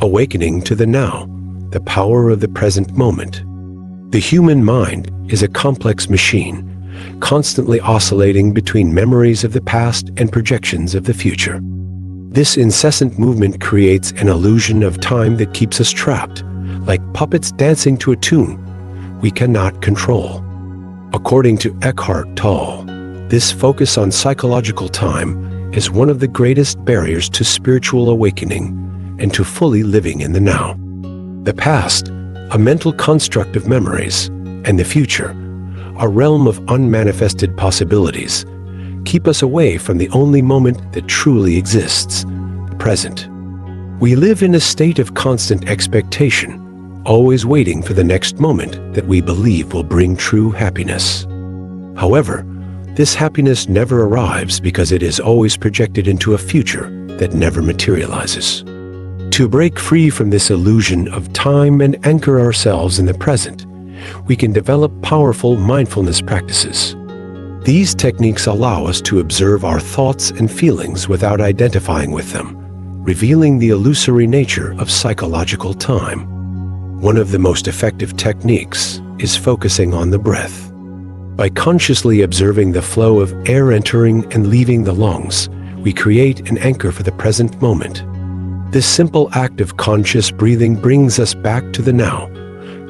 Awakening to the now, the power of the present moment. The human mind is a complex machine, constantly oscillating between memories of the past and projections of the future. This incessant movement creates an illusion of time that keeps us trapped, like puppets dancing to a tune we cannot control. According to Eckhart Tolle, this focus on psychological time is one of the greatest barriers to spiritual awakening and to fully living in the now. The past, a mental construct of memories, and the future, a realm of unmanifested possibilities, keep us away from the only moment that truly exists, the present. We live in a state of constant expectation, always waiting for the next moment that we believe will bring true happiness. However, this happiness never arrives because it is always projected into a future that never materializes. To break free from this illusion of time and anchor ourselves in the present, we can develop powerful mindfulness practices. These techniques allow us to observe our thoughts and feelings without identifying with them, revealing the illusory nature of psychological time. One of the most effective techniques is focusing on the breath. By consciously observing the flow of air entering and leaving the lungs, we create an anchor for the present moment. This simple act of conscious breathing brings us back to the now,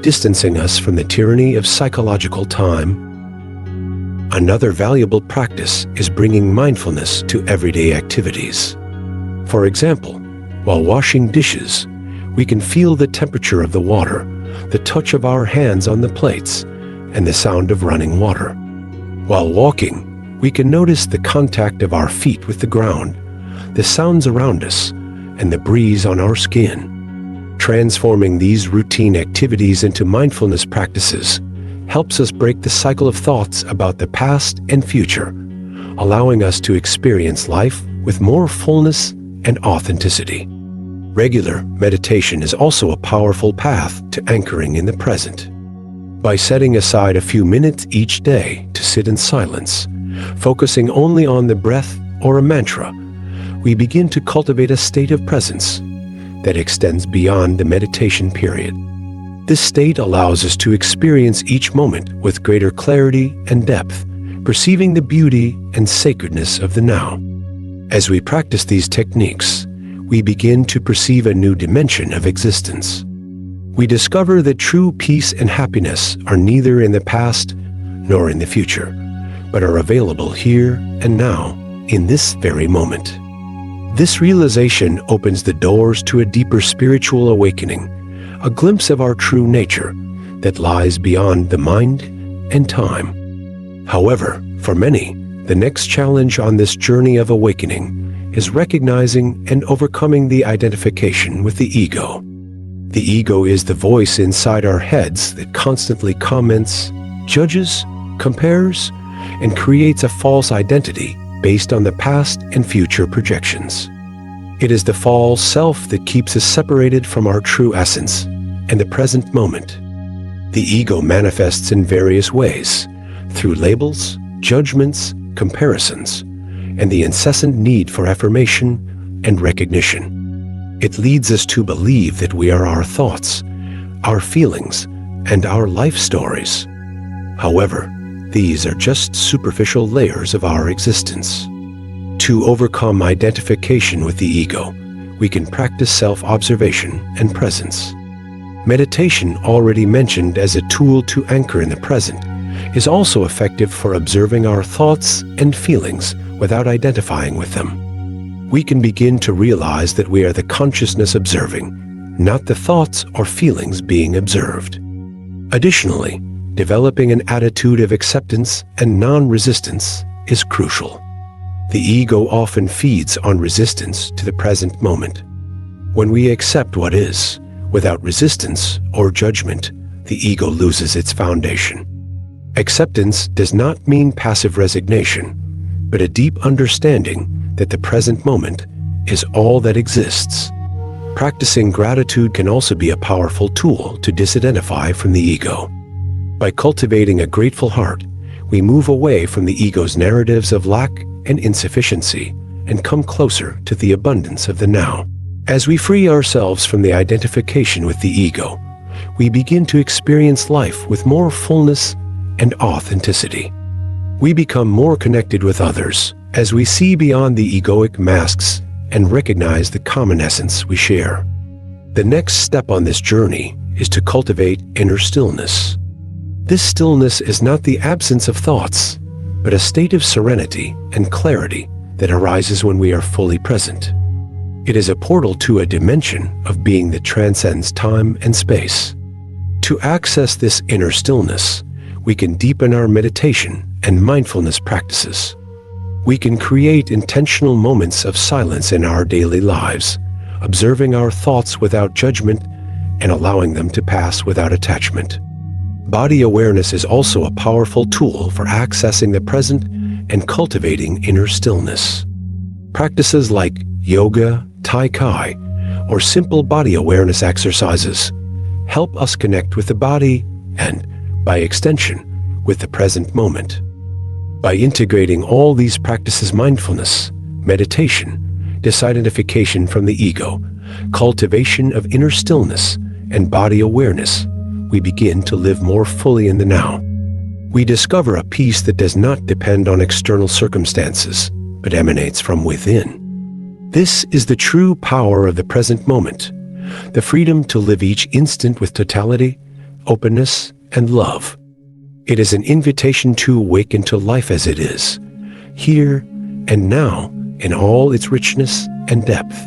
distancing us from the tyranny of psychological time. Another valuable practice is bringing mindfulness to everyday activities. For example, while washing dishes, we can feel the temperature of the water, the touch of our hands on the plates, and the sound of running water. While walking, we can notice the contact of our feet with the ground, the sounds around us, and the breeze on our skin. Transforming these routine activities into mindfulness practices helps us break the cycle of thoughts about the past and future, allowing us to experience life with more fullness and authenticity. Regular meditation is also a powerful path to anchoring in the present. By setting aside a few minutes each day to sit in silence, focusing only on the breath or a mantra, we begin to cultivate a state of presence that extends beyond the meditation period. This state allows us to experience each moment with greater clarity and depth, perceiving the beauty and sacredness of the now. As we practice these techniques, we begin to perceive a new dimension of existence. We discover that true peace and happiness are neither in the past nor in the future, but are available here and now in this very moment. This realization opens the doors to a deeper spiritual awakening, a glimpse of our true nature that lies beyond the mind and time. However, for many, the next challenge on this journey of awakening is recognizing and overcoming the identification with the ego. The ego is the voice inside our heads that constantly comments, judges, compares, and creates a false identity based on the past and future projections. It is the false self that keeps us separated from our true essence and the present moment. The ego manifests in various ways, through labels, judgments, comparisons, and the incessant need for affirmation and recognition. It leads us to believe that we are our thoughts, our feelings, and our life stories. However, these are just superficial layers of our existence. To overcome identification with the ego, we can practice self-observation and presence. Meditation, already mentioned as a tool to anchor in the present, is also effective for observing our thoughts and feelings without identifying with them. We can begin to realize that we are the consciousness observing, not the thoughts or feelings being observed. Additionally, developing an attitude of acceptance and non-resistance is crucial. The ego often feeds on resistance to the present moment. When we accept what is, without resistance or judgment, the ego loses its foundation. Acceptance does not mean passive resignation, but a deep understanding that the present moment is all that exists. Practicing gratitude can also be a powerful tool to disidentify from the ego. By cultivating a grateful heart, we move away from the ego's narratives of lack and insufficiency and come closer to the abundance of the now. As we free ourselves from the identification with the ego, we begin to experience life with more fullness and authenticity. We become more connected with others as we see beyond the egoic masks and recognize the common essence we share. The next step on this journey is to cultivate inner stillness. This stillness is not the absence of thoughts, but a state of serenity and clarity that arises when we are fully present. It is a portal to a dimension of being that transcends time and space. To access this inner stillness, we can deepen our meditation and mindfulness practices. We can create intentional moments of silence in our daily lives, observing our thoughts without judgment and allowing them to pass without attachment. Body awareness is also a powerful tool for accessing the present and cultivating inner stillness. Practices like yoga, tai chi, or simple body awareness exercises help us connect with the body and, by extension, with the present moment. By integrating all these practices, mindfulness, meditation, disidentification from the ego, cultivation of inner stillness, and body awareness, we begin to live more fully in the now. We discover a peace that does not depend on external circumstances, but emanates from within. This is the true power of the present moment, the freedom to live each instant with totality, openness, and love. It is an invitation to awaken to life as it is, here and now, in all its richness and depth.